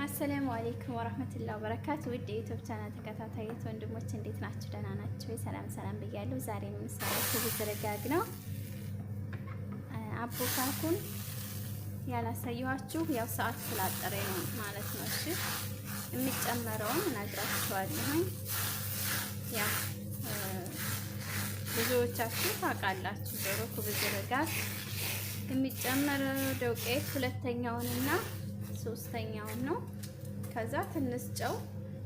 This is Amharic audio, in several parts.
አሰላሙ አለይኩም ወራህመቱላሂ ወበረካቱ። ውድ የዩቲዩብ ቻናል ተከታታዮች ወንድሞች እንዴት ናችሁ? ደህና ናችሁ? ሰላም ሰላም ብያለሁ። ዛሬ የምንሰራው ኩብዝ ረጋግ ነው። አቦካኩን ያላሳየኋችሁ ያው ሰዓት ስላጠረ ነው ማለት ነው። እሺ የሚጨመረውን እነግራችኋለሁ። ያው ብዙዎቻችሁ ታውቃላችሁ ዶሮ ኩብዝ ረጋግ የሚጨመረው ዱቄት ሁለተኛውንና ሶስተኛውን ነው። ከዛ ትንሽ ጨው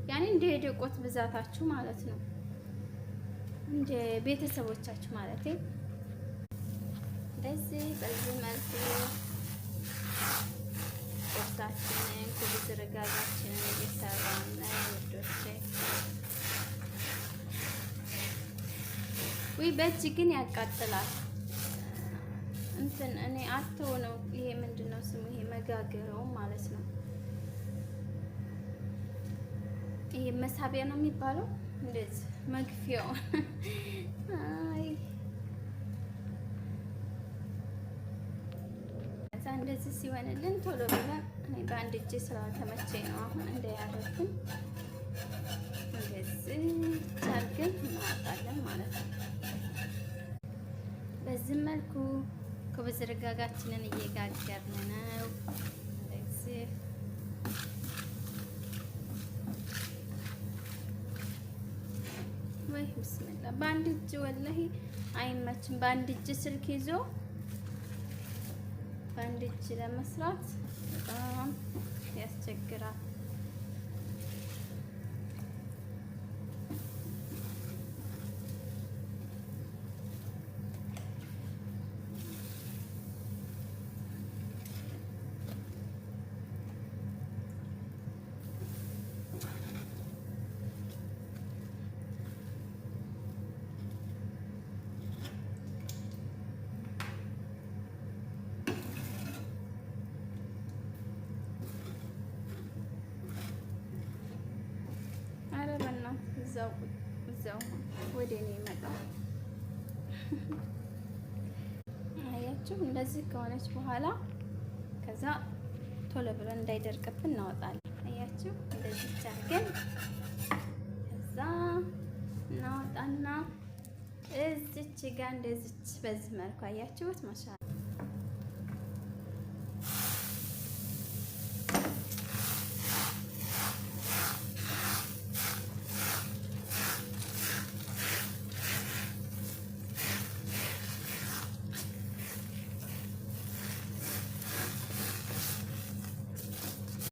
ያኔ እንደ የደቆት ብዛታችሁ ማለት ነው፣ እንደ ቤተሰቦቻችሁ ማለት ነው። በዚህ መልኩ ቁርሳችንን ኩብዝ ረጋጋችንን እየሰራን ነው ውዶቼ። ወይ በእጅ ግን ያቃጥላል። እንትን እኔ አተው ነው ይሄ ምንድነው ስሙ? ይሄ መጋገረው ማለት ነው። ይሄ መሳቢያ ነው የሚባለው እንደዚህ መግፊያው። አይ እዛ እንደዚህ ሲሆንልን ቶሎ ብለን እኔ በአንድ እጄ ስላልተመቸኝ ነው አሁን እንደያደርኩኝ እንደዚህ ቻርገን እናወጣለን ማለት ነው። በዚህ መልኩ ኩብዝ ረጋጋችንን እየጋገርን ነው። እንደዚህ ወይ ብስሚላ። በአንድ እጅ ወላሂ አይመችም። በአንድ እጅ ስልክ ይዞ በአንድ እጅ ለመስራት በጣም ያስቸግራል። እዛው ወደ እኔ ይመጣል። አያችሁ እንደዚህ ከሆነች በኋላ ከዛ ቶሎ ብለን እንዳይደርቅብን እናወጣለን። አያችሁ እንደዚህ አድርገን ከዛ እናወጣና እዚች ጋር እንደዚች በዚህ መልኩ አያችሁት ማሻአላ